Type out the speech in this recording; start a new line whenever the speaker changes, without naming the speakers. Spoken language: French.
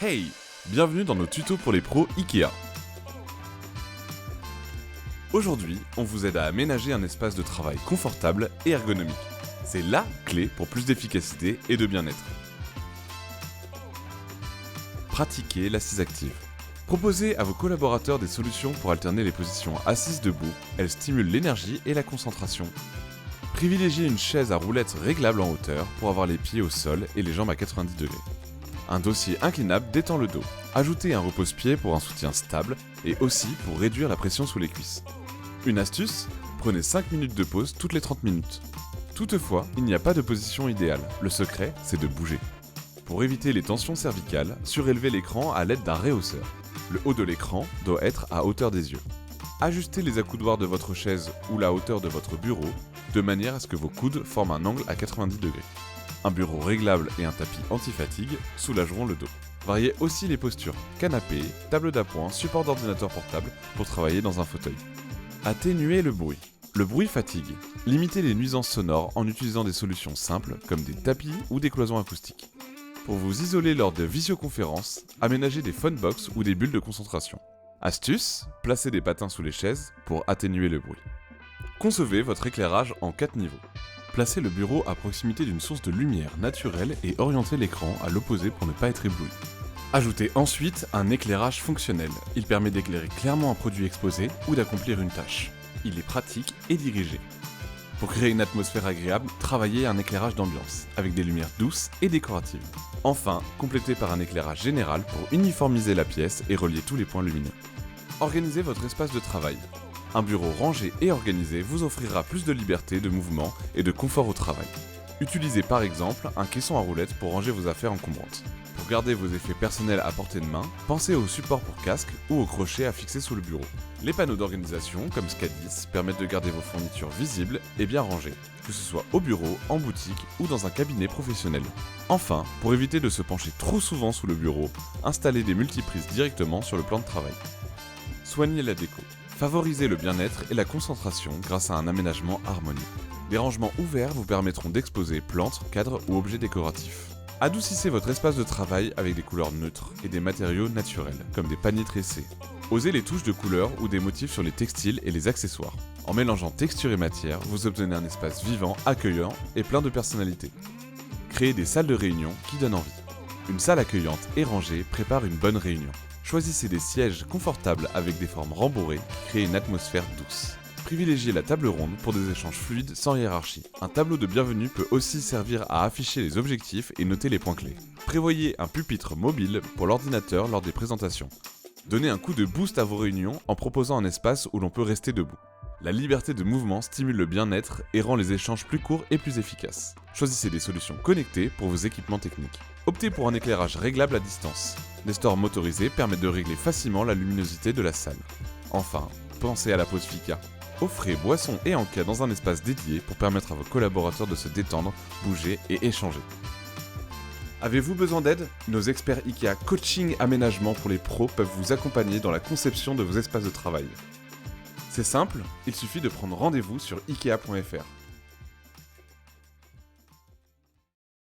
Hey! Bienvenue dans nos tutos pour les pros IKEA. Aujourd'hui, on vous aide à aménager un espace de travail confortable et ergonomique. C'est LA clé pour plus d'efficacité et de bien-être. Pratiquez l'assise active. Proposez à vos collaborateurs des solutions pour alterner les positions assises debout. Elles stimulent l'énergie et la concentration. Privilégiez une chaise à roulettes réglable en hauteur pour avoir les pieds au sol et les jambes à 90 degrés. Un dossier inclinable détend le dos. Ajoutez un repose-pied pour un soutien stable et aussi pour réduire la pression sous les cuisses. Une astuce, prenez 5 minutes de pause toutes les 30 minutes. Toutefois, il n'y a pas de position idéale. Le secret, c'est de bouger. Pour éviter les tensions cervicales, surélevez l'écran à l'aide d'un réhausseur. Le haut de l'écran doit être à hauteur des yeux. Ajustez les accoudoirs de votre chaise ou la hauteur de votre bureau de manière à ce que vos coudes forment un angle à 90 degrés. Un bureau réglable et un tapis anti-fatigue soulageront le dos. Variez aussi les postures, canapé, table d'appoint, support d'ordinateur portable pour travailler dans un fauteuil. Atténuez le bruit. Le bruit fatigue. Limitez les nuisances sonores en utilisant des solutions simples comme des tapis ou des cloisons acoustiques. Pour vous isoler lors de visioconférences, aménagez des phonebox ou des bulles de concentration. Astuce, placez des patins sous les chaises pour atténuer le bruit. Concevez votre éclairage en 4 niveaux. Placez le bureau à proximité d'une source de lumière naturelle et orientez l'écran à l'opposé pour ne pas être ébloui. Ajoutez ensuite un éclairage fonctionnel. Il permet d'éclairer clairement un produit exposé ou d'accomplir une tâche. Il est pratique et dirigé. Pour créer une atmosphère agréable, travaillez un éclairage d'ambiance, avec des lumières douces et décoratives. Enfin, complétez par un éclairage général pour uniformiser la pièce et relier tous les points lumineux. Organisez votre espace de travail. Un bureau rangé et organisé vous offrira plus de liberté de mouvement et de confort au travail. Utilisez par exemple un caisson à roulettes pour ranger vos affaires encombrantes. Pour garder vos effets personnels à portée de main, pensez au support pour casque ou au crochet à fixer sous le bureau. Les panneaux d'organisation comme Scadis permettent de garder vos fournitures visibles et bien rangées, que ce soit au bureau, en boutique ou dans un cabinet professionnel. Enfin, pour éviter de se pencher trop souvent sous le bureau, installez des multiprises directement sur le plan de travail. Soignez la déco. Favorisez le bien-être et la concentration grâce à un aménagement harmonieux. Des rangements ouverts vous permettront d'exposer plantes, cadres ou objets décoratifs. Adoucissez votre espace de travail avec des couleurs neutres et des matériaux naturels, comme des paniers tressés. Osez les touches de couleurs ou des motifs sur les textiles et les accessoires. En mélangeant texture et matière, vous obtenez un espace vivant, accueillant et plein de personnalité. Créez des salles de réunion qui donnent envie. Une salle accueillante et rangée prépare une bonne réunion. Choisissez des sièges confortables avec des formes rembourrées qui créent une atmosphère douce. Privilégiez la table ronde pour des échanges fluides sans hiérarchie. Un tableau de bienvenue peut aussi servir à afficher les objectifs et noter les points clés. Prévoyez un pupitre mobile pour l'ordinateur lors des présentations. Donnez un coup de boost à vos réunions en proposant un espace où l'on peut rester debout. La liberté de mouvement stimule le bien-être et rend les échanges plus courts et plus efficaces. Choisissez des solutions connectées pour vos équipements techniques. Optez pour un éclairage réglable à distance. Des stores motorisés permettent de régler facilement la luminosité de la salle. Enfin, pensez à la pause fika. Offrez boissons et encas dans un espace dédié pour permettre à vos collaborateurs de se détendre, bouger et échanger. Avez-vous besoin d'aide? Nos experts IKEA Coaching Aménagement pour les pros peuvent vous accompagner dans la conception de vos espaces de travail. C'est simple, il suffit de prendre rendez-vous sur ikea.fr.